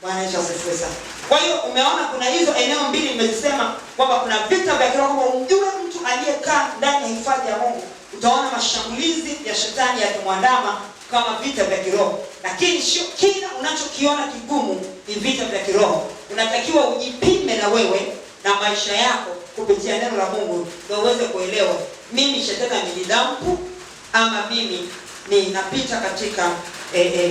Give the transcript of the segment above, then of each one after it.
Bwana Yesu asifiwe sana. Kwa hiyo umeona kuna hizo eneo mbili nimezisema kwamba kuna vita vya kiroho. Kama umjue mtu aliyekaa ndani ya hifadhi ya Mungu, utaona mashambulizi ya shetani yakimwandama kama vita vya kiroho. Lakini sio kila unachokiona kigumu ni vita vya kiroho. Unatakiwa ujipime na wewe na maisha yako kupitia neno la Mungu ndio uweze kuelewa, mimi shetani amenidampu ama mimi ninapita katika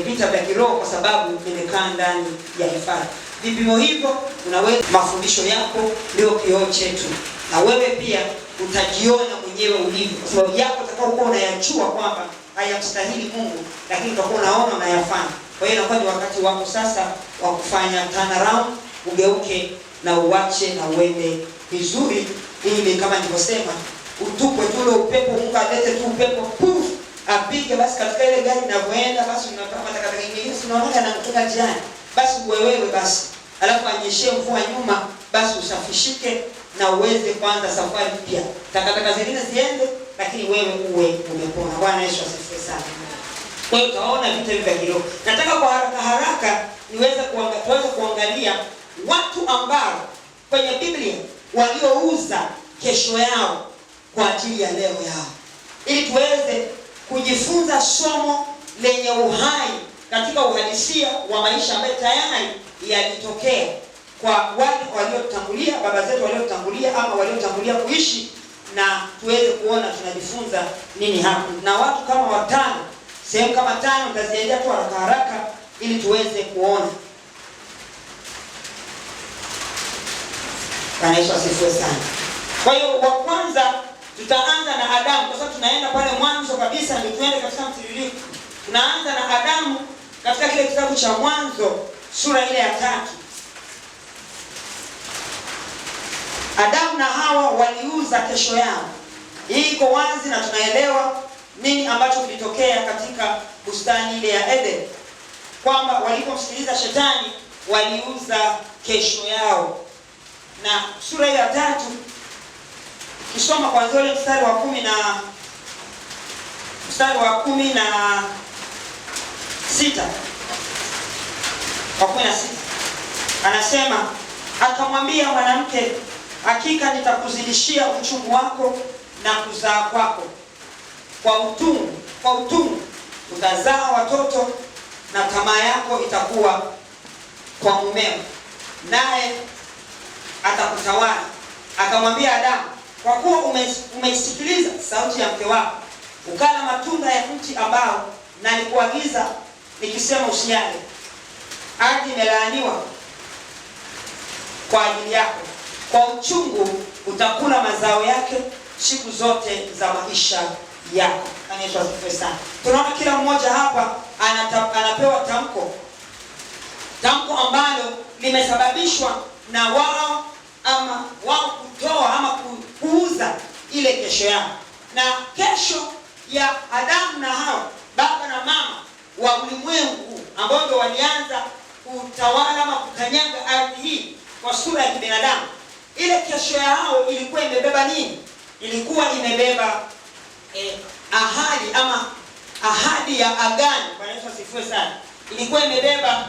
vita vya kiroho kwa sababu nimekaa ndani ya hifadhi. Vipimo hivyo unaweza, mafundisho yako ndio kioo chetu, na wewe pia utajiona mwenyewe ulivyo, kwa sababu yako utakapokuwa unayajua kwamba hayamstahili Mungu, lakini utakuwa unaona unayafanya. Kwa hiyo inakuwa ni wakati wako sasa wa kufanya turn around, ugeuke na uache na uende vizuri, ili kama nilivyosema utupwe tu ule upepo. Mungu alete tu upepo puf, apige basi katika ile gari inavyoenda, basi unapata katika nyingine unaona na kutoka njiani, basi wewe basi alafu anyeshe mvua nyuma, basi usafishike na uweze kuanza safari mpya. Takataka zingine ziende, lakini wewe uwe umepona. Bwana Yesu asifiwe sana. Kwa hiyo utaona vita hivi vya kiroho. Nataka kwa haraka tuweze kuangalia watu ambao kwenye Biblia waliouza kesho yao kwa ajili ya leo yao, ili tuweze kujifunza somo lenye uhai katika uhalisia wa maisha ambayo tayari yalitokea kwa wale waliotangulia, baba zetu waliotangulia ama waliotangulia kuishi, na tuweze kuona tunajifunza nini hapo. Na watu kama watano, sehemu kama tano nitaziendea tu haraka ili tuweze kuona. Bwana Yesu asifiwe sana. Kwa hiyo wa kwanza tutaanza na Adamu, kwa sababu tunaenda pale mwanzo kabisa ndio tuende katika mtiririko. Tunaanza na Adamu katika kile kitabu cha Mwanzo sura ile ya 3. Adamu na Hawa waliuza kesho yao. Hii iko wazi na tunaelewa nini ambacho kilitokea katika bustani ile ya Eden, kwamba walipomsikiliza shetani waliuza kesho yao. Na sura ya 3 kisoma kwanza ile mstari wa 16 anasema, akamwambia mwanamke, hakika nitakuzidishia uchungu wako na kuzaa kwako, kwa utungu utazaa watoto, na tamaa yako itakuwa kwa mumeo, naye atakutawala. Akamwambia Adamu, kwa kuwa umeisikiliza sauti ya mke wako, ukala matunda ya mti ambao nalikuagiza nikisema usiale, ardhi imelaaniwa kwa ajili yako, kwa uchungu utakula mazao yake siku zote za maisha yako. Yesu asifiwe sana. Tunaona kila mmoja hapa anapewa tamko ambalo limesababishwa na wao kutoa ama kuuza ile kesho yao. Na kesho ya Adamu na Hawa, baba na mama wa ulimwengu, ambao ndio walianza kutawala ama kukanyaga ardhi hii kwa sura ya kibinadamu, ile kesho yao ilikuwa imebeba nini? Ilikuwa imebeba ahadi ya agano. Bwana Yesu asifiwe sana. Ilikuwa imebeba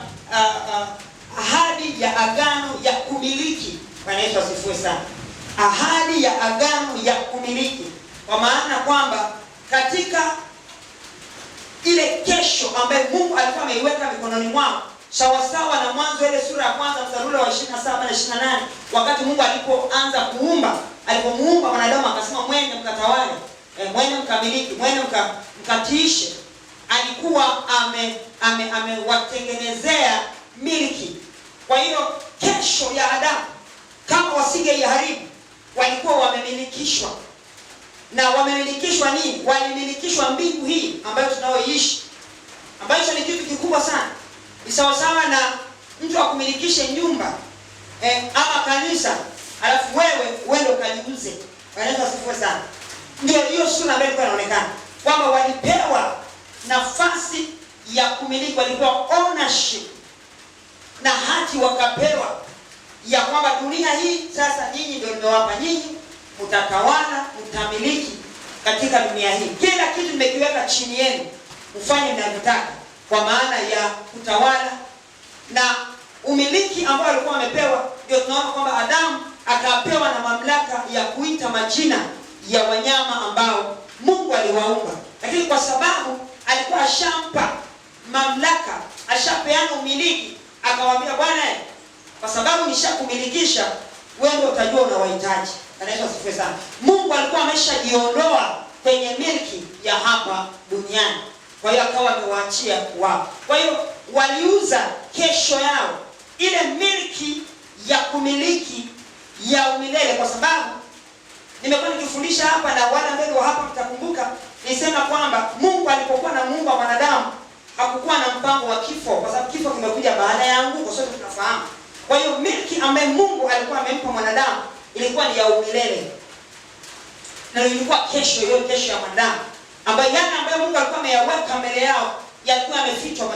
ahadi ya agano ya kumiliki. Bwana Yesu asifiwe sana. Ahadi ya agano ya kumiliki, kwa maana kwamba katika ile kesho ambayo Mungu alikuwa ameiweka mikononi mwao, sawasawa na Mwanzo ile sura ya 1 mstari wa 27 na 28, wakati Mungu alipomuumba wanadamu akasema, mwende mkatawale, mwende mkamiliki, mwende mkatiishe. Alikuwa amewatengenezea miliki. Kwa hiyo kesho ya Adamu, kama wasingeiharibu, walikuwa wamemilikishwa. Na wamemilikishwa nini? Walimilikishwa mbingu hii ambayo tunaoishi, ambayo ni kitu kikubwa sana. Ni sawasawa na mtu akumilikishe nyumba ama kanisa, alafu wewe uende ukaliuze. Bwana Yesu asifiwe sana. Ndio hiyo sura ambayo ilikuwa inaonekana kwamba walipewa nafasi ya kumiliki, walikuwa ownership na hati wakapewa ya kwamba dunia hii sasa nyinyi ndio nimewapa nyinyi, mtatawala, mtamiliki katika dunia hii. Kila kitu nimekiweka chini yenu, ufanye mnavyotaka, kwa maana ya kutawala. Na umiliki ambao alikuwa amepewa, ndio tunaona kwamba Adamu akapewa na mamlaka ya kuita majina ya wanyama ambao Mungu aliwaumba. Lakini kwa sababu alikuwa ashampa mamlaka, ashapeana umiliki, akamwambia bwana, kwa sababu nishakumilikisha, wewe ndio utajua unawahitaji. Anaitwa sifa sana. Mungu alikuwa ameshajiondoa kwenye miliki ya hapa duniani. Kwa hiyo akawa amewaachia wao. Kwa hiyo waliuza kesho yao, ile miliki ya kumiliki ya umilele. Kwa sababu nimekuwa nikifundisha hapa na wale ambao hapa mtakumbuka, nisema kwamba Mungu alipokuwa na Mungu wa wanadamu hakukuwa na mpango wa kifo, kwa sababu kifo kimekuja baada ya anguko, sote tunafahamu. Kwa hiyo miliki ambayo Mungu alikuwa amempa mwanadamu ilikuwa ni ya umilele. Na ilikuwa kesho, hiyo kesho ya mwanadamu ambayo yale ambayo Mungu alikuwa ameyaweka mbele yao yalikuwa yamefichwa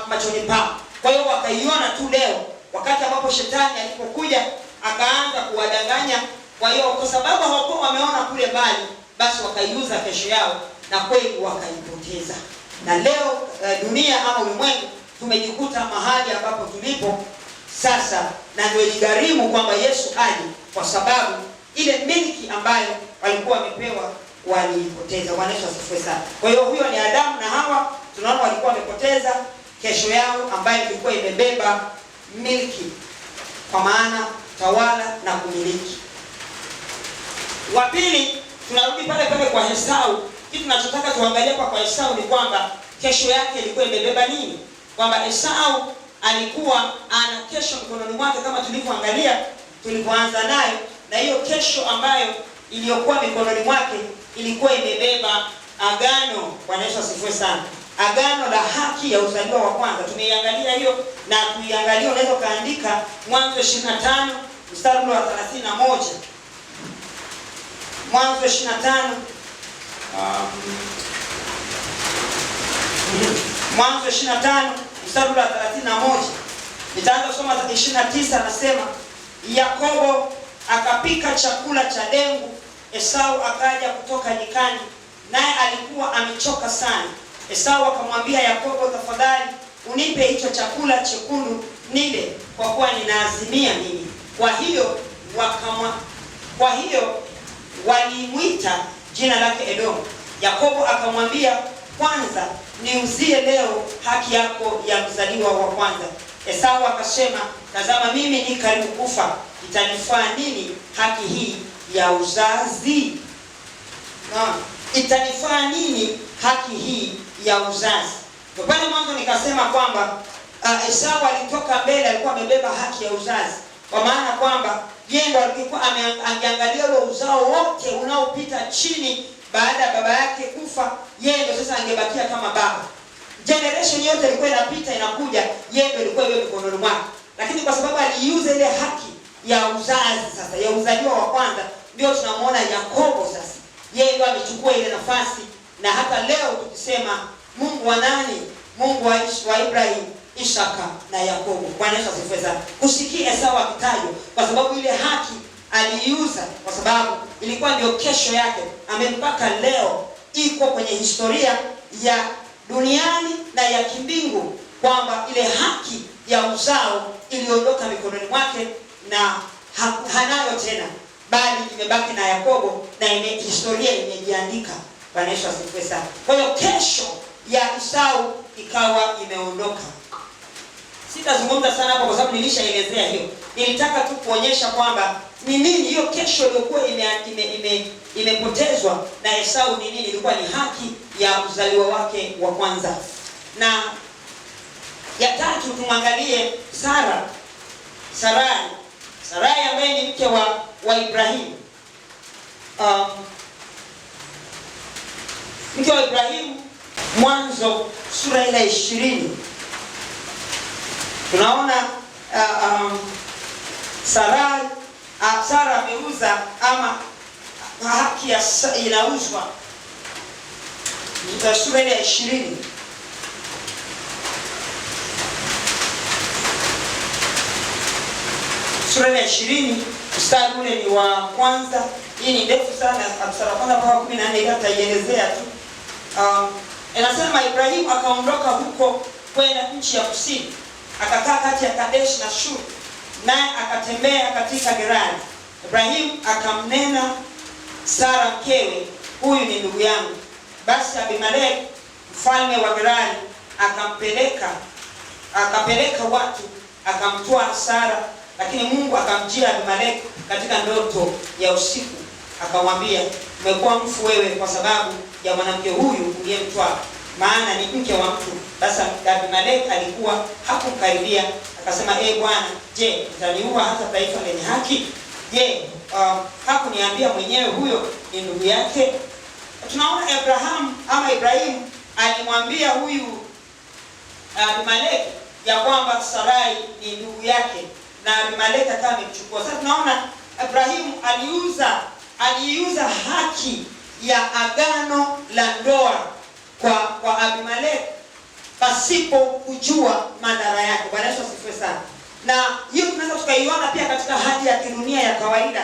machoni pao. Kwa hiyo wakaiona tu leo, wakati ambapo shetani alipokuja akaanza kuwadanganya. Kwa hiyo kwa sababu hawakuwa wameona kule mbali, basi wakaiuza kesho yao na kweli wakaipoteza. Na leo dunia ama ulimwengu tumejikuta mahali ambapo tulipo sasa, na ndio iligharimu kwamba Yesu aje, kwa sababu ile miliki ambayo walikuwa wamepewa waliipoteza. Bwana Yesu asifiwe sana. Kwa hiyo huyo ni Adamu na Hawa, tunaona walikuwa wamepoteza kesho yao ambayo ilikuwa imebeba miliki, kwa maana tawala na kumiliki. Wa pili, tunarudi pale pale kwa Esau. Kitu tunachotaka tuangalie kwa Esau ni kwamba kesho yake ilikuwa imebeba nini? Kwamba Esau alikuwa ana kesho mkononi mwake, kama tulivyoangalia tulipoanza nayo, na hiyo kesho ambayo iliyokuwa mikononi mwake ilikuwa imebeba agano. Bwana Yesu asifiwe sana. Agano la haki ya uzaliwa wa kwanza. Tumeiangalia hiyo, na kuiangalia unaweza kaandika Mwanzo 25 mstari wa 31. Mwanzo 25 Mwanzo 25 mstari wa 31. Nitaanza kusoma 29. Anasema Yakobo akapika chakula cha dengu, Esau akaja kutoka nyikani, naye alikuwa amechoka sana. Esau akamwambia Yakobo, tafadhali unipe hicho chakula chekundu nile, kwa kuwa ninaazimia mimi. Kwa hiyo walimwita jina lake Edomu. Yakobo akamwambia, kwanza niuzie leo haki yako ya mzaliwa wa kwanza. Esau akasema, tazama mimi ni karibu kufa, itanifaa nini haki hii ya uzazi? Itanifaa nini haki hii ya uzazi? Kwa pale mwanzo nikasema kwamba Esau alitoka mbele, alikuwa amebeba haki ya uzazi, kwa maana kwamba yeye ndo alikuwa angeangalia ule uzao wote unaopita chini baada ya baba yake kufa. Yeye ndo sasa angebakia kama baba. Generation yote ilikuwa inapita inakuja, yeye ndo ilikuwa iwe mikononi mwake. Lakini kwa sababu aliuza ile haki ya uzazi sasa, ya uzaliwa wa kwanza, ndio tunamuona Yakobo sasa yeye ndo amechukua ile nafasi. Na hata leo tukisema Mungu wa nani? Mungu wa Ibrahim, Isaka na Yakobo. Bwana Yesu asifiwe sana. Kusikia Esau akitajwa kwa sababu ile haki aliiuza, kwa sababu ilikuwa ndio kesho yake. Amempaka leo iko kwenye historia ya duniani na ya kimbingu, kwamba ile haki ya uzao iliondoka mikononi mwake na hanayo tena, bali imebaki na Yakobo, na historia imejiandika. Bwana Yesu asifiwe sana. Kwa hiyo kesho ya Esau ikawa imeondoka. Sitazungumza sana hapo kwa sababu nilishaelezea hiyo. Nilitaka tu kuonyesha kwamba ni nini hiyo kesho iliyokuwa imepotezwa na Esau ni nini. Ilikuwa ni haki ya uzaliwa wake wa kwanza. Na ya tatu tumwangalie Sarai ambaye ni mke wa Ibrahimu. Mke wa Ibrahimu, Mwanzo sura ile 20. Tunaona Sara ameuza, ama haki ya inauzwa. Sura ile 20. Sura ya 20 mstari ule ni wa kwanza. Hii ni ndefu sana, mstari wa kwanza mpaka 14, ila tutaielezea tu. Inasema Ibrahimu akaondoka huko kwenda nchi ya kusini, akakaa kati ya Kadesh na Shuri, naye akatembea katika Gerari. Ibrahimu akamnena Sara mkewe, huyu ni ndugu yangu. Basi Abimeleki mfalme wa Gerari akapeleka watu akamtoa Sara, lakini Mungu akamjia Abimeleki katika ndoto ya usiku, akamwambia, umekuwa mfu wewe kwa sababu ya mwanamke huyu uliyemtwaa, maana ni mke wa mtu. Basi Abimeleki alikuwa hakumkaribia, akasema, Bwana, je, utaniua hata taifa lenye haki? Je, hakuniambia mwenyewe huyo ni ndugu yake? Tunaona Ibrahimu alimwambia huyu Abimeleki ya kwamba Sarai ni ndugu yake, na Abimeleki akawa amemchukua. Sasa tunaona Ibrahimu aliuza haki ya agano la ndoa kwa Abimeleki pasipo kujua madhara yake. Bwana Yesu asifiwe sana. Na hiyo tunaweza tukaiona pia katika hali ya kidunia ya kawaida.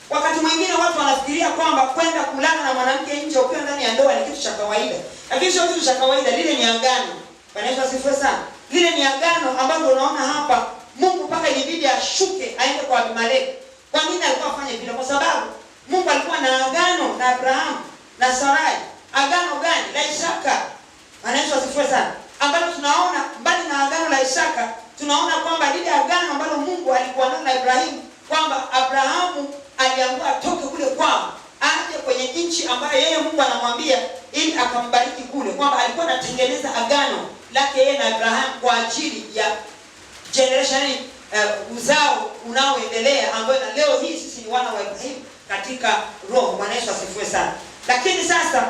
Wakati mwingine watu wanafikiria kwamba kwenda kulala na mwanamke nje ukiwa ndani ya ndoa ni kitu cha kawaida. Lakini sio kitu cha kawaida, lile ni agano. Bwana Yesu asifiwe sana. Lile ni agano ambalo unaona hapa Mungu mpaka ilibidi ashuke aende kwa Abimeleki. Kwa nini alikuwa afanye vile? Kwa sababu Mungu alikuwa na agano na Abrahamu na Sarai. Agano gani? La Isaka. Bwana Yesu asifiwe sana. Ambalo tunaona mbali na agano la Isaka, tunaona kwamba lile agano ambalo Mungu alikuwa nalo na Ibrahimu, kwamba Abrahamu aliamua atoke kule kwao aje kwenye nchi ambayo yeye Mungu anamwambia ili akambariki kule, kwamba alikuwa anatengeneza agano lake yeye na Abrahamu kwa ajili ya generation uzao unaoendelea, ambayo na leo hii sisi ni wana wa Ibrahimu katika roho. Bwana Yesu asifiwe sana. Lakini sasa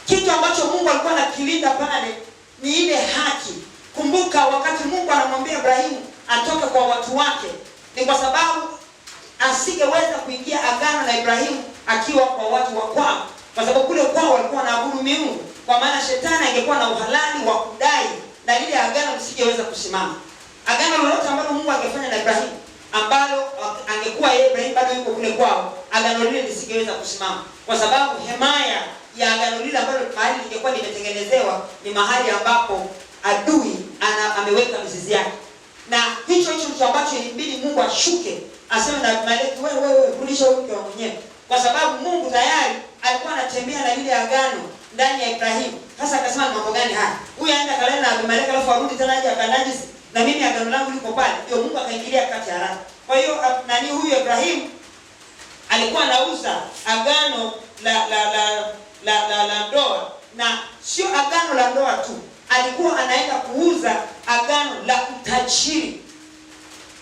kitu ambacho Mungu alikuwa anakilinda pale ni ile haki. Kumbuka wakati Mungu anamwambia Ibrahimu atoke kwa watu wake, ni kwa sababu asingeweza kuingia agano na Ibrahimu akiwa kwa watu wa kwao, kwa sababu kule kwao walikuwa wanaabudu miungu. Kwa maana shetani angekuwa na uhalali wa kudai na lile agano lisingeweza kusimama. Agano lolote ambalo Mungu angefanya na Ibrahimu, ambalo angekuwa yeye Ibrahimu bado yuko kule kwao, agano lile lisingeweza kusimama, kwa sababu hemaya ya agano lile ambalo mahali lingekuwa limetengenezewa ni mahali ambapo adui ameweka mizizi yake. Na hicho ndicho ambacho ilibidi Mungu ashuke aseme na Abimeleki, wewe rudisha huyo mke wa mwenyewe, kwa sababu Mungu tayari alikuwa anatembea na lile agano ndani ya Ibrahimu. Sasa akasema ni mambo gani haya? Huyu aenda kalala na Abimeleki alafu arudi tena aje akanajisi na mimi agano langu liko pale. Ndio Mungu akaingilia kati haraka. Kwa hiyo huyu Ibrahimu alikuwa anauza agano la ndoa, na sio agano la ndoa tu, alikuwa anaenda kuuza agano la utajiri.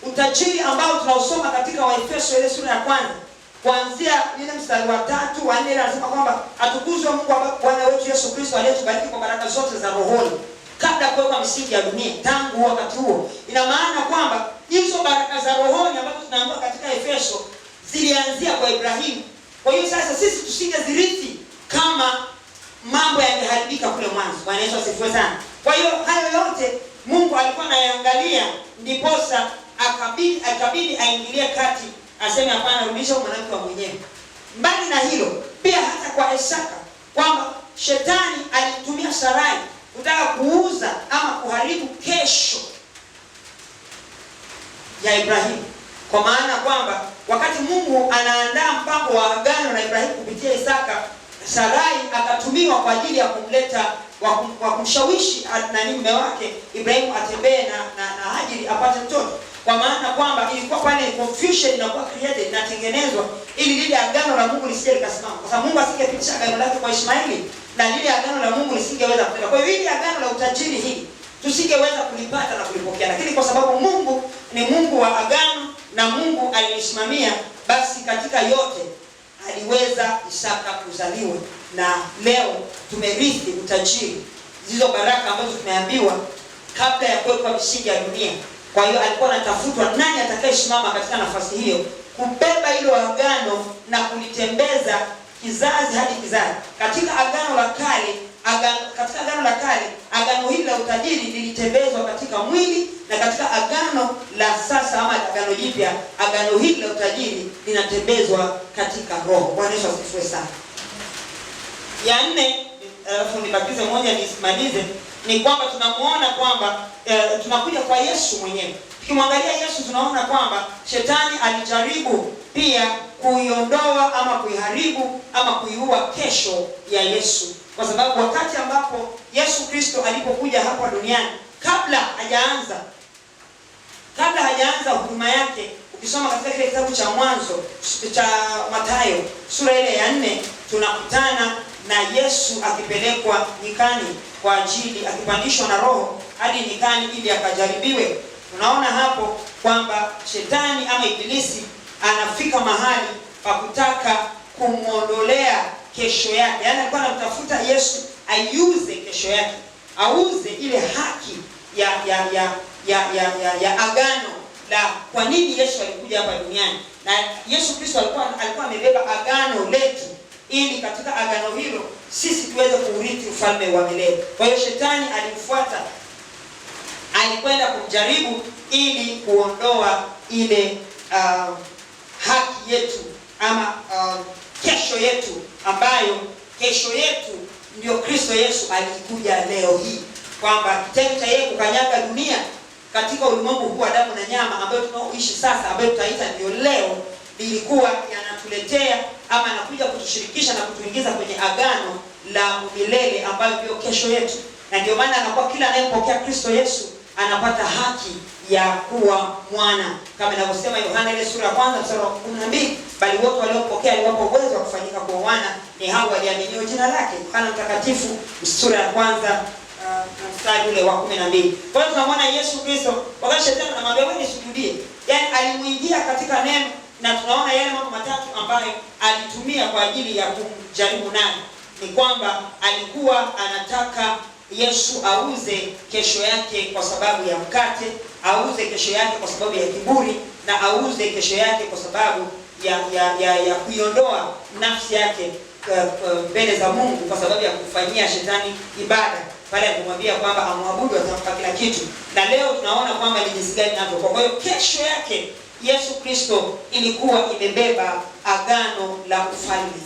Utajiri ambao tunausoma katika Waefeso ile sura ya kwanza kuanzia ile mstari wa 3 wa 4, anasema kwamba atukuzwe Mungu Bwana wetu Yesu Kristo aliyetubariki kwa baraka zote za rohoni kabla ya kuwekwa misingi ya dunia. Tangu wakati huo, ina maana kwamba hizo baraka za rohoni ambazo tunaambiwa katika Efeso zilianzia kwa Ibrahimu. Kwa hiyo sasa sisi tusingezirithi kama mambo yangeharibika kule mwanzo. Bwana Yesu asifiwe sana. Kwa hiyo hayo yote Mungu alikuwa anayaangalia, ndiposa akabidi aingilie kati, aseme hapana, rudisha mwanamke wa mwenyewe. Mbali na hilo, pia hata kwa Isaka, kwamba shetani alitumia Sarai kutaka kuuza ama kuharibu kesho ya Ibrahimu. Kwa maana kwamba wakati Mungu anaandaa mpango wa agano na Ibrahimu kupitia Isaka, Sarai akatumiwa kwa ajili ya kumleta wa kumshawishi mume wake Ibrahimu atembee na Hajiri apate mtoto. Kwa maana kwamba ilikuwa pale confusion inakuwa created, inatengenezwa ili lile agano la Mungu lisije likasimama. Kwa sababu Mungu asingepitisha agano lake kwa Ishmaeli na lile agano la Mungu lisingeweza kutenda. Kwa hiyo hili agano la utajiri hili tusingeweza kulipata na kulipokea. Lakini kwa sababu Mungu ni Mungu wa agano na Mungu alilisimamia, basi katika yote aliweza Isaka kuzaliwa, na leo tumerithi utajiri, hizo baraka ambazo tumeambiwa kabla ya kuwekwa misingi ya dunia. Kwa hiyo alikuwa anatafutwa nani atakayesimama katika nafasi hiyo kubeba hilo agano na kulitembeza kizazi hadi kizazi. Katika agano la kale, agano hili la utajiri lilitembezwa katika mwili, na katika agano la sasa ama agano jipya, agano hili la utajiri linatembezwa katika roho. Bwana Yesu asifiwe sana. Ya 4, alafu nibakize moja nisimalize. ni kwamba tunamuona kwamba tunakuja kwa Yesu mwenyewe. Tukimwangalia Yesu tunaona kwamba shetani alijaribu pia kuiondoa ama kuiharibu ama kuiua kesho ya Yesu, kwa sababu wakati ambapo Yesu Kristo alipokuja hapa duniani, kabla hajaanza huduma yake, ukisoma katika kile kitabu cha Mwanzo cha Mathayo sura ile ya 4, tunakutana na Yesu akipelekwa nyikani kwa ajili, akipandishwa na Roho hadi nyikani ili akajaribiwe. Tunaona hapo kwamba shetani ama ibilisi anafika mahali pa kutaka kumwondolea kesho yake. Yaani alikuwa anatafuta Yesu aiuze kesho yake, auze ile haki ya agano la kwa nini Yesu alikuja hapa duniani. Na Yesu Kristo alikuwa amebeba agano letu, ili katika agano hilo sisi tuweze kuurithi ufalme wa milele. Kwa hiyo shetani alimfuata, alikwenda kumjaribu ili kuondoa ile haki yetu ama kesho yetu, ambayo kesho yetu ndio Kristo Yesu alikuja leo hii, kwamba kitendo cha yeye kukanyaga dunia katika ulimwengu huu wa damu na nyama ambayo tunaoishi sasa, ambayo tutaita ndio leo, lilikuwa yanatuletea ama anakuja kutushirikisha na kutuingiza kwenye agano la milele ambayo ndio kesho yetu. Na ndio maana anakuwa kila anayempokea Kristo Yesu anapata haki ya kuwa mwana, kama inavyosema Yohana ile sura ya 1 mstari wa 12, bali wote waliopokea aliwapa uwezo wa kufanyika kuwa wana, ni hao waliaminio jina lake. Yohana Mtakatifu sura ya 1 mstari ule wa 12. Kwa hiyo tunamwona Yesu Kristo wakati shetani anamwambia wewe nisujudie, yani alimuingia katika neno, na tunaona yale mambo matatu ambayo alitumia kwa ajili ya kumjaribu naye. Ni kwamba alikuwa anataka Yesu auze kesho yake kwa sababu ya mkate, auze kesho yake kwa sababu ya kiburi, na auze kesho yake kwa sababu ya kuiondoa nafsi yake mbele za Mungu, kwa sababu ya kufanyia shetani ibada. Pale alimwambia kwamba amwabudu atampa kila kitu. Na leo tunaona kwamba ni jinsi gani hapo. Kwa hiyo kesho yake Yesu Kristo ilikuwa imebeba agano la ufalme.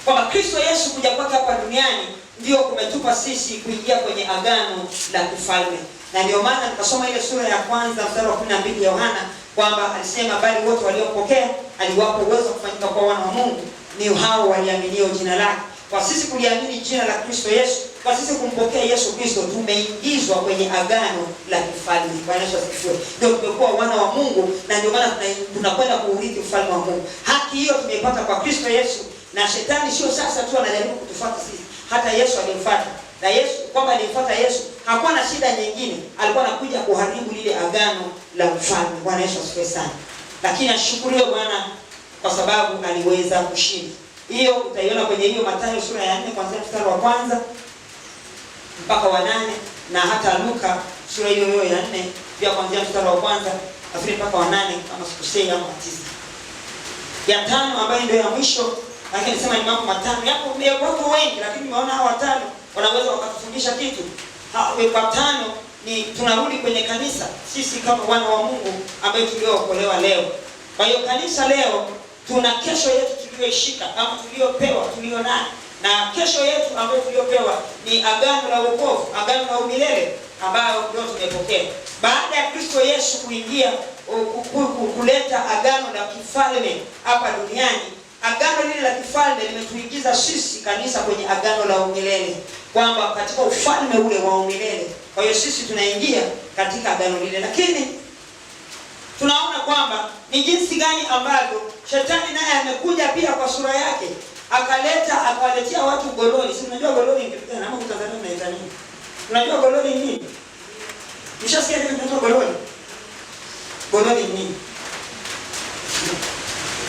Kwamba Kristo Yesu kuja kwake hapa duniani ndio kumetupa sisi kuingia kwenye agano la ufalme. Na ndio maana tukasoma ile sura ya 1 mstari wa 12 ya Yohana kwamba alisema bali wote waliopokea aliwapa uwezo kufanyika kwa wana wa Mungu, ni hao waliaminio jina lake. Kwa sisi kuliamini jina la Kristo Yesu, kwa sisi kumpokea Yesu Kristo, tumeingizwa kwenye agano la kifalme. Bwana Yesu asifiwe. Ndio tumekuwa wana wa Mungu, na ndio maana tunakwenda kuurithi ufalme wa Mungu. Haki hiyo tumeipata kwa Kristo Yesu, na shetani sio sasa tu anajaribu kutufuata sisi, hata Yesu alimfuata. Na Yesu kwamba alimfuata Yesu hakuwa na shida nyingine, alikuwa anakuja kuharibu lile agano la ufalme. Bwana Yesu asifiwe sana. Lakini ashukuriwe Bwana kwa sababu aliweza kushinda. Hiyo utaiona kwenye hiyo Mathayo sura ya 4 kuanzia mstari wa 1 mpaka wa 8, na hata Luka sura hiyo hiyo ya 4 pia kuanzia mstari wa 1 afiri mpaka wa 8 kama sikusei ama 9. Ya 5 ambayo ndio ya mwisho, lakini nisema ni mambo matano. Yapo wengi, lakini nimeona hawa 5 wanaweza wakatufundisha kitu. Kwa 5 ni tunarudi kwenye kanisa, sisi kama wana wa Mungu ambao tuliookolewa leo. Kwa hiyo kanisa leo tuna kesho yetu tuliyoishika ama tuliyopewa, tulionayo. Na kesho yetu ambayo tuliyopewa ni agano la wokovu, agano la umilele ambayo ndio tumepokea. Baada ya Kristo Yesu kuingia kuleta agano la kifalme hapa duniani, agano lile la kifalme limetuingiza sisi kanisa kwenye agano la umilele, kwamba katika ufalme ule wa umilele. Kwa hiyo sisi tunaingia katika agano lile, lakini tunaona kwamba ni jinsi gani ambavyo shetani naye amekuja pia kwa sura yake, akawaletea watu gololi. Si unajua gololi ni kitu gani? Ama Tanzania mnaita nini? Unajua gololi ni nini? Mshasikia nini kinaitwa gololi? Gololi ni nini?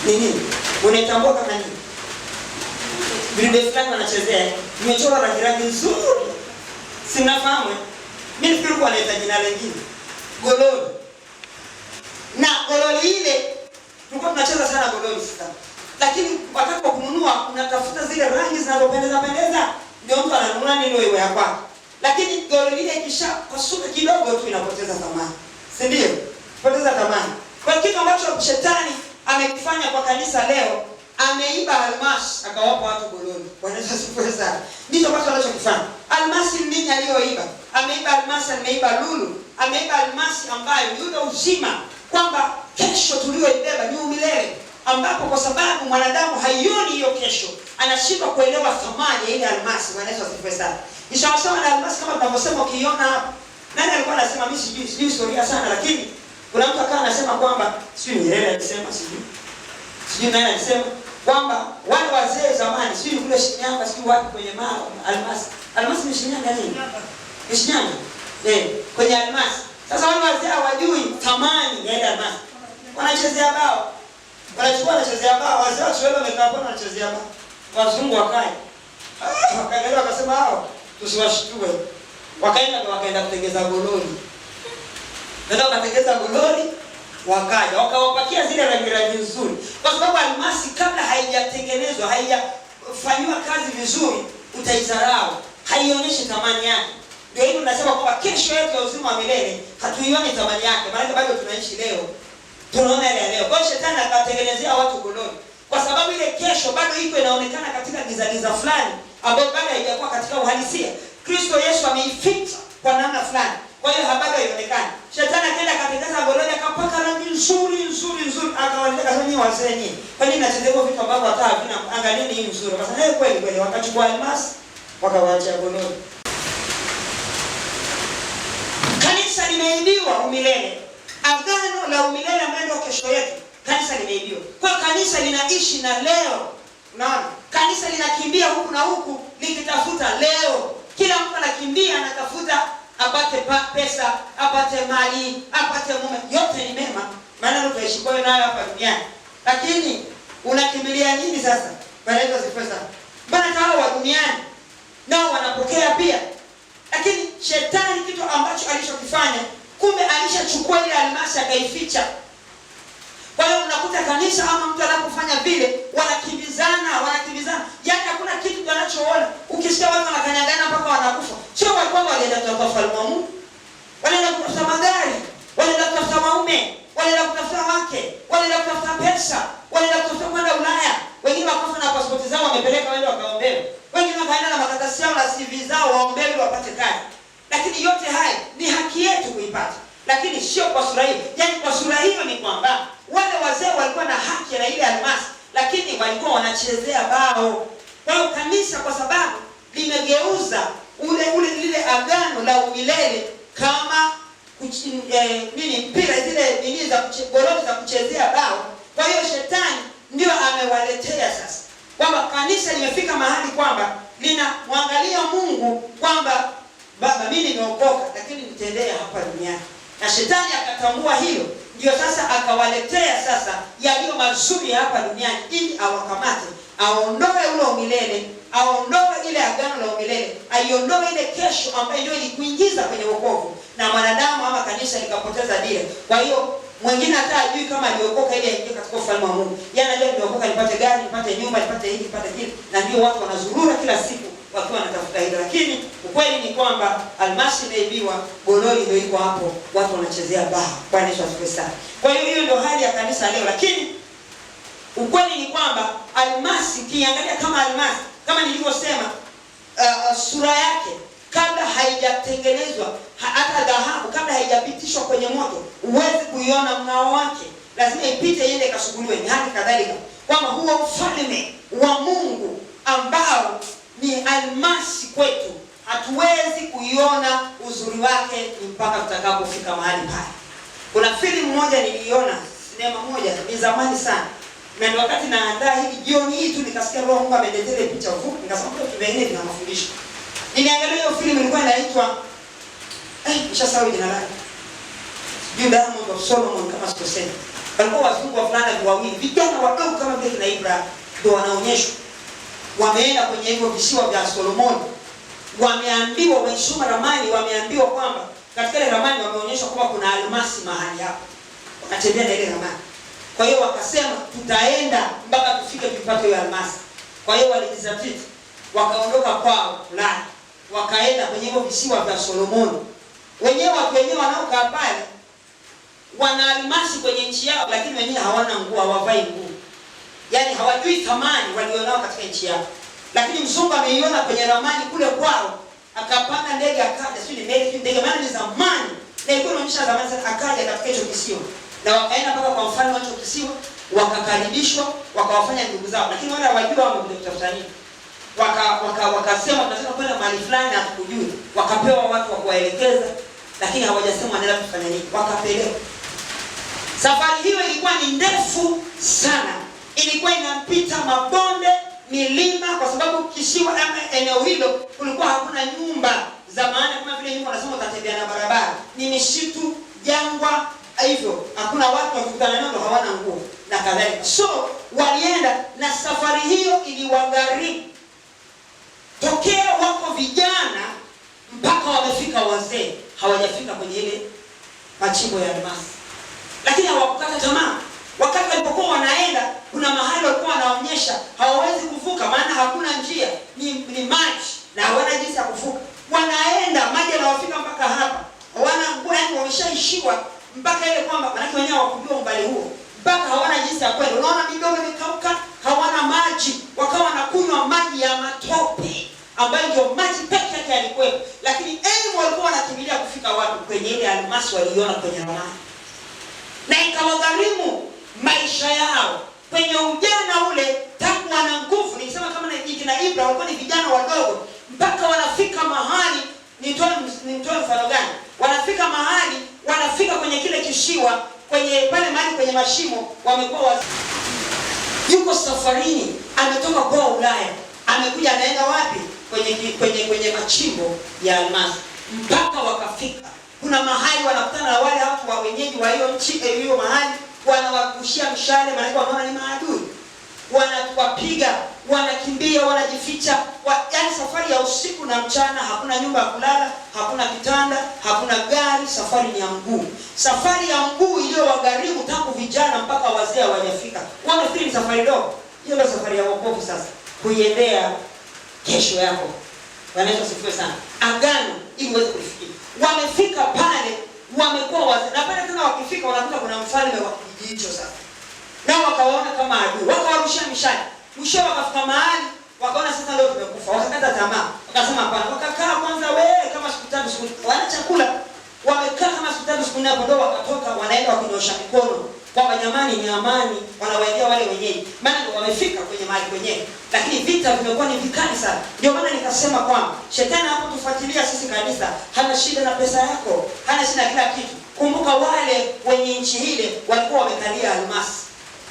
Nini? Unaitambua kama nini? Vile fulani wanachezea, nimechora rangi nzuri. Si mnafahamu? Mimi nafikiri kwa anaita jina lingine. Gololi. Na gololi ile tulikuwa tunacheza sana gololi sasa. Lakini wakati wa kununua unatafuta zile rangi zinazopendeza, ndio mtu ananunua nilo iwe hapa. Lakini gololi ile kisha pasuka kidogo tu inapoteza thamani. Si ndio? Poteza thamani. Kwa kitu ambacho shetani amekifanya kwa kanisa leo, ameiba almasi akawapa watu gololi. Bwana Yesu asifiwe sana. Ndicho ambacho anachokifanya. Almasi ni nini aliyoiba? uzima, kwamba kesho tuliyoibeba ni umilele, ambapo kwa sababu mwanadamu haioni hiyo kesho, anashindwa kuelewa thamani ya ile almasi. Bwana Yesu asifiwe sana. Ni sawa na almasi kama tunavyosema ukiiona hapa. Nani alikuwa anasema, mimi sijui historia sana, lakini kuna mtu akawa anasema kwamba sijui Nyerere alisema, sijui nani alisema kwamba wale wazee zamani, sijui kule Shinyanga, sijui wapi kwenye mao almasi ni Shinyanga nini? Ni Shinyanga. Kwenye almasi. Sasa wale wazee hawajui thamani ya ile almasi. Wanachezea bao. Wanachezea bao. Wazee wa Chwele wamekaa hapo wanachezea bao. Wazungu wakaja. Wakaenda wakasema hao tusiwashtue. Wakaenda kutengeza gololi. Ndio wakatengeza gololi, wakaja wakawapakia zile rangi nzuri. Kwa sababu almasi kabla haijatengenezwa, haijafanywa kazi vizuri, utaidharau, haionyeshi thamani yake. Ndio hivyo tunasema kwamba kesho yetu ya uzima wa milele hatuioni thamani yake, maana bado tunaishi leo. Tunaona ile leo. Kwa shetani akatengenezea watu gololi. Kwa sababu ile kesho bado iko inaonekana katika giza fulani ambayo bado haijakuwa katika uhalisia. Kristo Yesu ameificha kwa namna fulani. Kwa hiyo habari haionekani. Shetani akaenda akatengeneza gololi, akapaka rangi nzuri akawaleta kwenye wazee nyinyi. Kwa nini nachezea vitu ambavyo hata havina, angalieni hii nzuri. Kwa sababu kweli wakachukua almasi wakawaachia gololi. Kanisa limeibiwa umilele. Agano la umilele ambalo ndio kesho yetu. Kanisa limeibiwa. Kwa kanisa linaishi na leo. Unaona? Kanisa linakimbia huku na huku likitafuta leo. Kila mtu anakimbia anatafuta apate pesa, apate mali, apate mume. Yote ni mema, maana tunaishi kwa nayo hapa duniani. Lakini unakimbilia nini sasa? Bwana Yesu asifiwe sana. Bwana hao wa duniani nao wanapokea pia. Lakini shetani kitu ambacho alichokifanya, kumbe alishachukua ile almasi akaificha. Kwa hiyo unakuta kanisa ama mtu anapofanya vile wanakimbizana. Yaani hakuna kitu wanachoona. Ukisikia watu wanakanyagana mpaka wanakufa. Sio walikuwa walienda kutafuta ufalme wa Mungu. Walienda kutafuta magari, walienda kutafuta waume, walienda kutafuta wake, walienda kutafuta pesa, walienda kutafuta kwenda Ulaya. Wengine wakafa na pasipoti zao wamepeleka waende wakaombewe. Wengine wakaenda na makaratasi yao na CV zao waombewe ili wapate kazi. Lakini yote haya ni haki yetu kuipata. Lakini sio kwa sura hiyo. Yaani kwa sura hiyo ni kwamba wale wazee walikuwa na haki na ile almasi, lakini walikuwa wanachezea bao. Kwa hiyo kanisa kwa sababu limegeuza lile agano la umilele kama mpira, zile nini za gololi za kuchezea bao. Kwa hiyo shetani ndio amewaletea sasa kwamba kanisa limefika mahali kwamba linamwangalia Mungu kwamba Baba mimi nimeokoka lakini nitendea hapa duniani. Na shetani akatambua hilo, ndio sasa akawaletea sasa yaliyo mazuri hapa duniani ili awakamate, aondoe ule umilele, aondoe ile agano la umilele, aiondoe ile kesho ambayo ndio ilikuingiza kwenye wokovu, na mwanadamu ama kanisa likapoteza dira. Kwa hiyo mwingine hata ajui kama aliokoka ili aingie katika ufalme wa Mungu. Yeye anajua niliokoka nipate gari, nipate nyumba, nipate hiki, nipate kile, na ndio watu wanazurura kila siku wakiwa wanatafuta hilo. Lakini ukweli ni kwamba almasi imeibiwa, gololi ndio iko hapo, watu wanachezea bao. Bwana Yesu asifiwe sana. Kwa hiyo hiyo ndio hali ya kanisa leo. Lakini ukweli ni kwamba almasi, kiangalia kama almasi, kama nilivyosema, sura yake kabla haijatengenezwa, hata dhahabu kabla haijapitishwa kwenye moto, huwezi kuiona mng'ao wake. Lazima ipite iende kasuguliwe. Ni hali kadhalika kwamba huo ufalme wa Mungu ambao ni almasi kwetu, hatuwezi kuiona uzuri wake mpaka tutakapofika mahali pale. Kuna filamu moja niliona, sinema moja, ni zamani sana. Na ndio wakati naandaa hivi jioni hii tu nikasikia Roho Mungu ameniletea picha fupi, nikasema kwa kitu vingine vina mafundisho. Niliangalia hiyo filamu, ilikuwa inaitwa nishasahau jina lake. Diamond of Solomon kama sikosema. Walikuwa wazungu wa fulani wawili, vijana wadogo kama vile kina Ibrahim, ndio wanaonyeshwa. Wameenda kwenye hivyo visiwa vya Solomon. Wameambiwa, wamesoma ramani, wameambiwa kwamba katika ile ramani wameonyeshwa kwamba kuna almasi mahali hapo. Wakatembea na ile ramani. Kwa hiyo wakasema tutaenda mpaka tufike tupate hiyo almasi. Kwa hiyo walijizatiti, wakaondoka kwao fulani, wakaenda kwenye hivyo visiwa vya Solomon. Watu wenyewe wanaokaa pale wana almasi kwenye nchi yao, lakini wenyewe hawana nguo, hawavai nguo. Yaani hawajui thamani walionao katika nchi yao. Lakini mzungu ameiona kwenye ramani kule kwao, akapanda ndege akaja, sio ndege maana ni zamani. Na ilikuwa inaonyesha zamani sana. Akaja katika hicho kisiwa na wakaenda mpaka kwa mfalme wa hicho kisiwa, wakakaribishwa, wakawafanya ndugu zao, lakini wale hawajua wamekuja kutafuta nini. Wakasema tunataka kwenda mahali fulani na hatukujui. Wakapewa watu wa kuwaelekeza, lakini hawajasema wanaenda kufanya nini. Wakapelekwa. Safari hiyo ilikuwa ni ndefu sana. Ilikuwa inapita mabonde, milima, kwa sababu kisiwa ama eneo hilo kulikuwa hakuna nyumba za maana kama vile nyumba unasema utatembea na barabara. Ni misitu, jangwa, hivyo hakuna watu wakikutana nao hawana nguo na kadhalika. So walienda na safari hiyo iliwagharimu. Tokea wako vijana mpaka wamefika wazee, hawajafika kwenye ile machimbo ya almasi. Lakini hawakukata tamaa. Wakati walipokuwa wanaenda, kuna mahali walikuwa wanaonyesha hawawezi kuvuka, maana hakuna njia, ni maji na hawana jinsi ya kuvuka. Wanaenda, maji yanawafika mpaka hapa. Hawana nguo, yani wameshaishiwa mpaka ile kwamba maana wenyewe hawakujua umbali huo. Mpaka hawana jinsi ya kwenda. Unaona midomo imekauka, hawana maji. Wakawa wanakunywa maji ya matope, ambayo ndio maji pekee yake yalikuwepo. Lakini elimu walikuwa wanakimbilia kufika wapi? Kwenye ile almasi waliona kwenye ramani. Na ikawagharimu maisha yao. Kwenye ujana ule, tangu wana nguvu, nikisema kama na Ibra walikuwa ni vijana wadogo, mpaka wanafika mahali, nitoe mfano gani? Wanafika mahali, wanafika kwenye kile kisiwa, kwenye pale mahali kwenye mashimo, wamekuwa yuko safarini, ametoka kwa Ulaya, amekuja anaenda wapi? Kwenye machimbo ya almasi. Mpaka wakafika. Kuna mahali wanakutana na wale watu wa wenyeji wa hiyo nchi, hiyo mahali, wanawakushia mshale, maana wanaona ni maadui. Wanawapiga, wanakimbia, wanajificha. Yaani safari ya usiku na mchana, hakuna nyumba ya kulala, hakuna kitanda, hakuna gari, safari ni ya mguu. Safari ya mguu iliyowagharimu tangu vijana mpaka wazee hawajafika. Wanafikiri ni safari ndogo. Hiyo ndio safari ya wokovu sasa. Kuiendea kesho yako. Wanaweza sifiwe sana. Agano ili uweze kulifikia. Wamefika pale, wamekuwa wazee. Na pale tena wakifika wanakuta kuna mfalme wa kijiji hicho sasa. Nao wakawaona kama adui. Wakawarushia mishale. Mwisho wakafika mahali, wakaona sasa leo tumekufa. Wakakata tamaa. Wakasema hapana. Wakakaa kwanza kama siku 3 siku. Wana chakula. Wamekaa kama siku 3 siku 4 ndio wakatoka, wanaenda wakinyosha mikono. Kwamba jamani ni amani, wanawaendea wale wenyeji. Maana ndio wamefika kwenye mahali kwenyewe. Lakini vita vimekuwa ni vikali sana. Ndio maana nikasema kwamba shetani hapo tufuatilia sisi kanisa, hana shida na pesa yako, hana shida na kila kitu. Kumbuka wale wenye nchi ile walikuwa wamekalia almasi.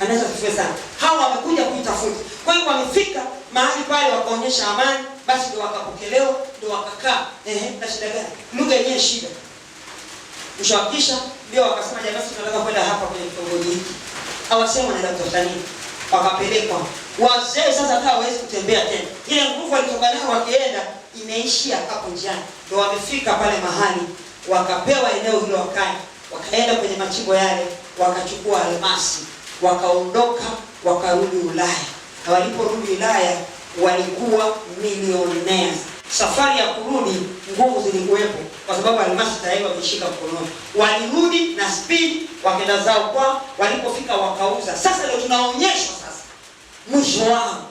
Anaweza kufanya sana. Hawa wamekuja kuitafuta. Kwa hiyo wamefika mahali pale wakaonyesha amani, basi ndio wakapokelewa, ndio wakakaa. Na shida gani? Lugha yenyewe shida. Mshawakisha ndio wakasema jamani tunataka kwenda hapa kwenye kitongoji hiki. Hawasema wanaenda kutafuta nini? Wakapelekwa. Wazee sasa hata hawezi kutembea tena. Ile nguvu walitoka nayo wakienda imeishia hapo njiani. Ndio wamefika pale mahali, wakapewa eneo hilo wakae. Wakaenda kwenye machimbo yale, wakachukua almasi, wakaondoka, wakarudi Ulaya. Na waliporudi Ulaya walikuwa milionea. Safari ya kurudi nguvu zilikuwepo kwa sababu almasi tayari wameshika mkononi. Walirudi na speed, wakaenda zao kwa, walipofika wakauza. Sasa leo tunaonyeshwa sasa mwisho wao.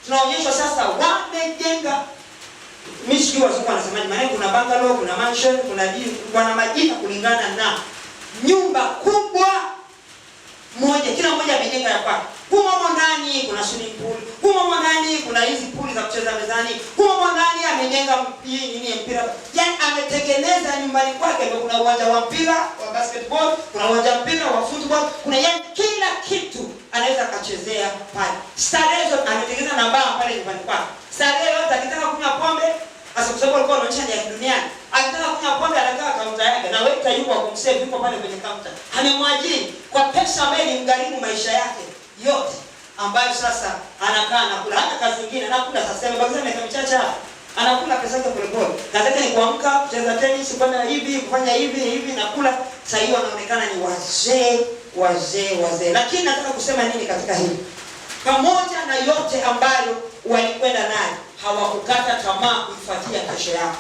Tunaonyeshwa sasa wamejenga, mimi sijui wazungu wanasemaje, maana kuna bungalow, kuna mansion, kuna majina kulingana na nyumba kubwa moja, kila mmoja amejenga ya kwake. Humo ndani kuna swimming pool, humo ndani kuna hizi pool za kucheza mezani, humo ndani amejenga mpira. Yaani ametengeneza nyumbani kwake, ndio kuna uwanja wa mpira wa basketball, kuna uwanja wa mpira wa football, kuna yaani kila kitu anaweza akachezea pale. Starehe zote ametengeneza na baa pale nyumbani kwake. Starehe yote akitaka kunywa pombe, hasa kwa sababu alikuwa anaonyesha ni ya duniani. Akitaka kunywa pombe anakaa kaunta yake na waiter yuko kumsave yuko pale kwenye kaunta. Amemwajiri kwa pesa ambayo ilimgharimu maisha yake yote, ambayo sasa anakaa na kula. Hata kazi nyingine anakula sasa, amebakiza miaka michache hapa. Anakula pesa yake polepole. Kazi yake ni kuamka, kucheza tennis, kwenda hivi, kufanya hivi na kula. Sasa hiyo anaonekana ni wazee. Lakini nataka kusema nini katika hili? Pamoja na yote ambayo walikwenda nayo, hawakukata tamaa kuifuatia kesho yao.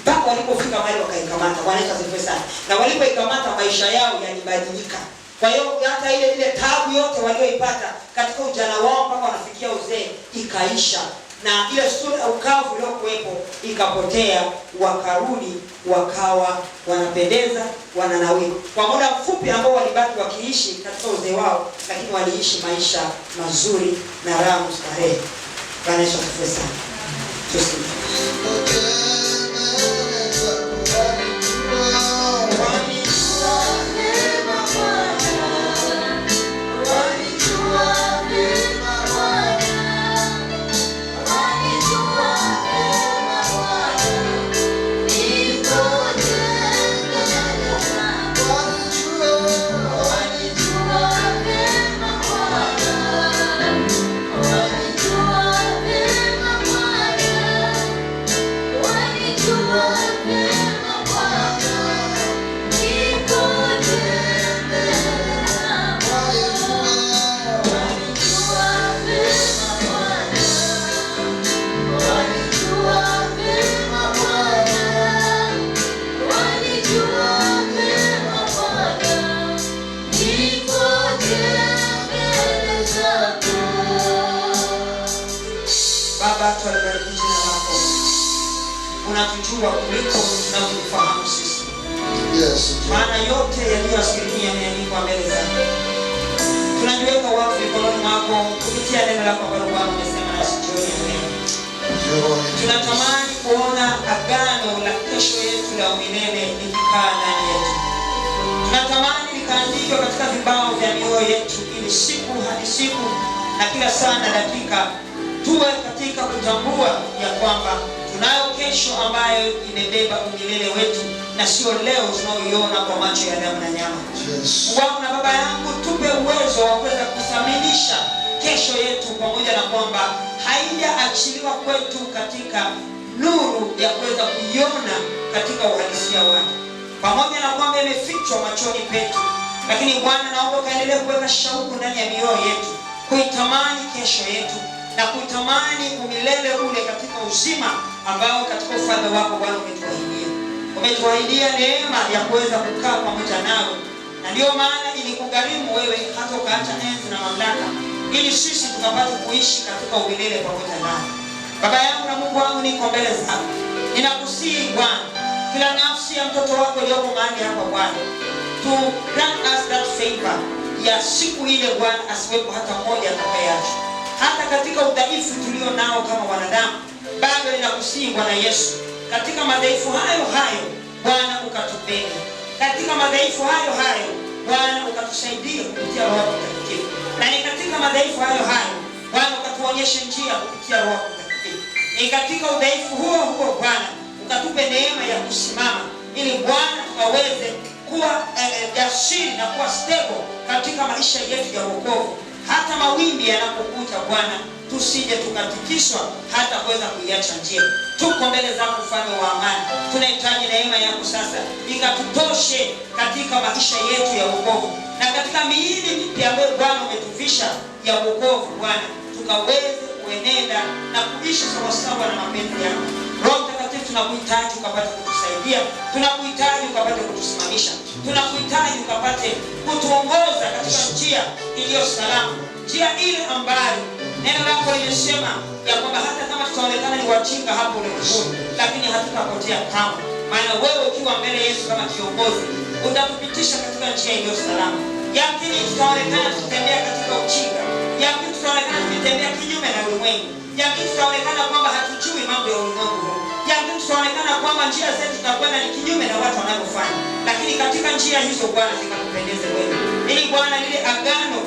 Mpaka walipofika mahali wakaikamata. Wanaita sifa sana. Na walipoikamata maisha yao yalibadilika. Kwa hiyo hata ile taabu yote walioipata katika ujana wao mpaka wanafikia uzee ikaisha. na ile sura ukavu iliyokuwepo ikapotea, wakarudi wakawa wanapendeza, wananawiri. Kwa muda mfupi ambao walibaki wakiishi katika uzee wao, lakini waliishi maisha mazuri na raha mustarehe. Bwana Yesu asifiwe sana. Baba, tulibariki jina lako. Unatujua kuliko tunavyofahamu sisi. Yes. Maana yote yaliyoasilia yameandikwa mbele zako. Tunajiweka wakfu mikononi mwako kupitia neno lako ambalo Bwana umesema nasi jioni ya leo. Tunatamani kuona agano la kesho yetu la milele likikaa ndani yetu. Tunatamani likaandikwe katika vibao vya mioyo yetu, ili siku hadi siku na kila saa na dakika tuwe katika kutambua ya kwamba tunayo kesho ambayo imebeba umilele wetu, na sio leo tunaoiona kwa macho ya damu na nyama. Yes. Bwana na Baba yangu, tupe uwezo wa kuweza kuthaminisha kesho yetu, pamoja na kwamba haijaachiliwa kwetu katika nuru ya kuweza kuiona katika uhalisia wake, pamoja na kwamba imefichwa machoni petu. Lakini Bwana, naomba kaendelee kuweka shauku ndani ya mioyo yetu, kuitamani kesho yetu na kutamani umilele ule katika uzima ambao katika ufalme wako Bwana umetuahidia. Umetuahidia neema ya kuweza kukaa pamoja nawe, na ndio maana ilikugharimu wewe hata ukaacha enzi na mamlaka, ili sisi tukapata kuishi katika umilele pamoja nawe. Baba yangu na Mungu wangu, niko mbele zako. Ninakusihi Bwana, kila nafsi ya mtoto wako iliyoko mahali hapa Bwana, to grant us that favor ya siku ile Bwana, asiwepo hata mmoja atakayeacha. Hata katika udhaifu tulio nao kama wanadamu, bado ninakusihi Bwana Yesu, katika madhaifu hayo hayo Bwana ukatupende. Katika madhaifu hayo hayo Bwana ukatusaidie kupitia Roho Mtakatifu. Na ni katika madhaifu hayo hayo Bwana ukatuonyeshe njia kupitia Roho Mtakatifu. Ni katika udhaifu huo huo Bwana ukatupe neema ya kusimama, ili Bwana tukaweze kuwa jasiri na kuwa stable katika maisha yetu ya wokovu. Hata mawimbi yanapokuja Bwana, tusije tukatikiswa hata kuweza kuiacha njia. Tuko mbele zako mfalme wa amani. Tunahitaji neema yako sasa ikatutoshe katika maisha yetu ya wokovu, na katika miili mipya ambayo Bwana umetuvisha ya wokovu Bwana, tukaweze kuenenda na kuishi sawasawa na mapenzi yako. Roho Mtakatifu, tunakuhitaji ukapate kutusaidia, tunakuhitaji ukapate kutusimamisha, tunakuhitaji ukapate kutuongoza katika njia iliyo salama, njia ile ambayo neno lako limesema ya kwamba hata kama tutaonekana ni wajinga hapo ulimwenguni, lakini hatutapotea kamwe. Maana wewe ukiwa mbele yetu kama kiongozi, utatupitisha katika njia iliyo salama. Yamkini tutaonekana tukitembea katika ujinga, yamkini tutaonekana tukitembea kinyume na ulimwengu, yamkini tutaonekana kwamba hatujui mambo ya ulimwengu huu, yamkini tutaonekana kwamba njia zetu tutakwenda ni kinyume na watu wanavyofanya, lakini katika njia hizo Bwana zikakupendeze wewe, ili Bwana lile agano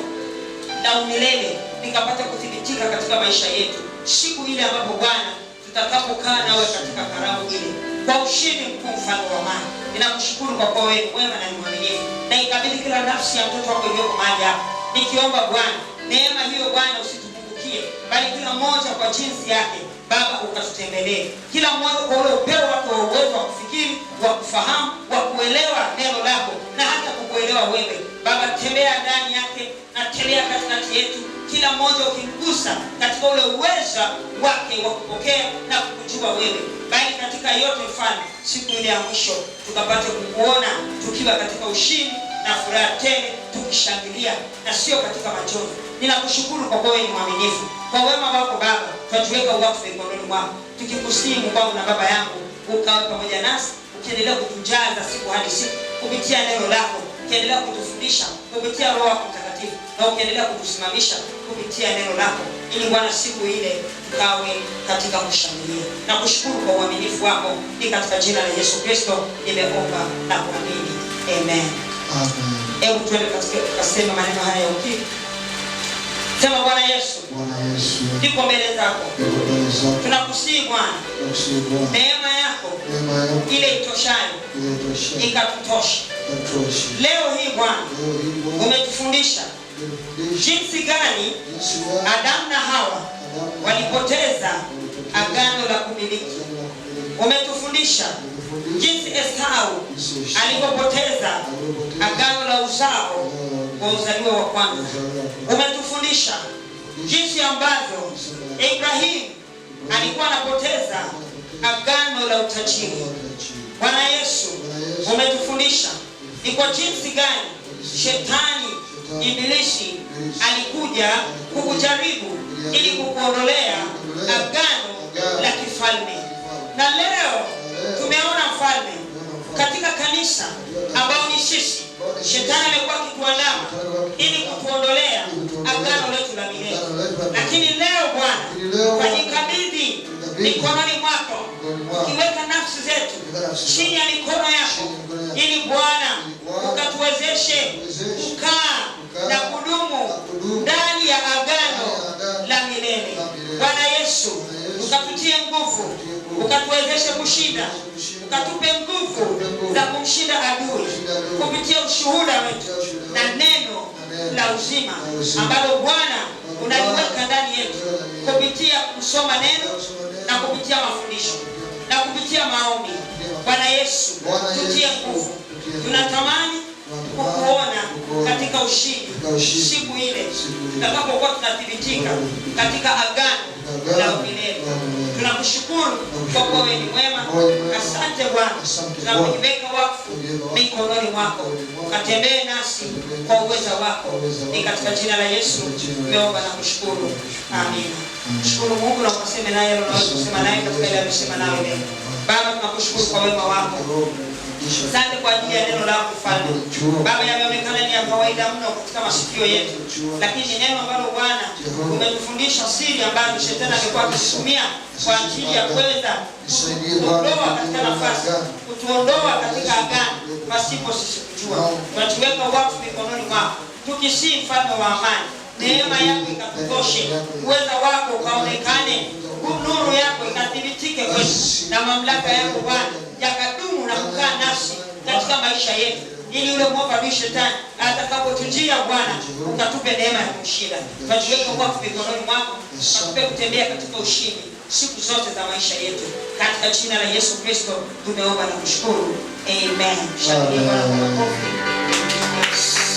la umilele likapata kuthibitika katika maisha yetu siku ile ambapo Bwana tutakapokaa nawe katika karamu ile kwa ushindi mkuu, mfalme wa amani. Ninakushukuru kwa kuwa wewe mwema na mwaminifu, na ikabidhi kila nafsi ya mtoto wako iliyoko mahali hapa, nikiomba Bwana neema hiyo Bwana usitupungukie, bali kila mmoja kwa jinsi yake Baba ukatutembelee, kila mmoja kwa ule upeo wako wa uwezo wa kufikiri, wa kufahamu, wa kuelewa neno lako na hata kukuelewa wewe Baba. Tembea ndani yake na tembea katikati yetu, kila mmoja ukimgusa katika ule uwezo wake wa kupokea na kukujua wewe, bali katika yote Mfalme, siku ile ya mwisho tukapate kukuona tukiwa katika ushindi na furaha tele. tukishangilia na sio katika machozi. Ninakushukuru kwa kuwa wewe ni mwaminifu. Kwa wema wako Baba, tunajiweka wakfu mikononi mwako. Tukikusihi Mungu wangu na Baba yangu, ukawe pamoja nasi, ukiendelea kutujaza siku hadi siku kupitia neno lako, ukiendelea kutufundisha kupitia Roho wako Mtakatifu, na ukiendelea kutusimamisha kupitia neno lako, ili Bwana siku ile tukawe katika kushangilia. Na kushukuru kwa uaminifu wako, ni katika jina la Yesu Kristo nimeomba na kuamini. Amen. Amen. Hebu tuende katika kusema maneno haya ya ukiri. Sema Bwana Yesu, niko mbele zako. Tunakusihi Bwana, neema yako ile itoshayo ikatutosha. Leo hii Bwana umetufundisha jinsi gani Adamu na Hawa walipoteza agano la kumiliki. Umetufundisha jinsi Esau alipopoteza agano la uzao kwa uzaliwa wa kwanza. Umetufundisha jinsi ambavyo Ibrahim alikuwa anapoteza agano la utajiri. Bwana Yesu, umetufundisha ni kwa jinsi gani shetani ibilisi alikuja kukujaribu ili kukuondolea agano la kifalme. Na leo tumeona mfalme katika kanisa ambao ni sisi. Shetani amekuwa akituandama ili kutuondolea agano letu la milele. Lakini leo Bwana, tukajikabidhi mikononi mwako, ukiweka nafsi zetu chini ya mikono yako, ili Bwana ukatuwezeshe kukaa na kudumu ndani ya agano la milele. Bwana Yesu, ukatutie nguvu, ukatuwezeshe kushinda, ukatupe nguvu za kumshinda adui kupitia ushuhuda wetu na neno la uzima ambalo Bwana unaliweka ndani yetu kupitia kusoma neno na kupitia mafundisho na kupitia maombi. Bwana Yesu, tutie nguvu. Tunatamani kukuona katika ushindi siku ile tutakapokuwa tunathibitika katika agano la milele. Tunakushukuru kwa kuwa wewe ni mwema. Asante Bwana, tunakujiweka wakfu mikononi mwako, ukatembee nasi kwa uweza wako. Ni katika jina la Yesu tumeomba na kushukuru. Amina. Shukuru Mungu na ukaseme naye leo, kusema naye katika ile amesema nawe leo. Baba, tunakushukuru kwa wema wako. Asante kwa ajili ya neno lako Mfalme. Baba, yameonekana ni ya kawaida mno katika masikio yetu, lakini ni neno ambalo Bwana umetufundisha siri ambazo shetani amekuwa akitumia kwa ajili ya kuweza kutuondoa katika nafasi, kutuondoa katika agano pasipo sisi kujua. Tunatuweka wakfu mikononi mwako, tukisihi Mfalme wa amani, neema yako ikatutoshe, uweza wako ukaonekane, nuru yako ikathibitike kwetu, na mamlaka yako Bwana yakadumu na kukaa nasi katika maisha yetu, ili yule mwovu adui shetani atakapotujia Bwana ukatupe neema ya kumshinda. Tunajiweka wakfu mikononi mwako, ukatupe kutembea katika ushindi siku zote za maisha yetu, katika jina la Yesu Kristo tumeomba na kushukuru. Amen. Shangilia Bwana kwa makofi.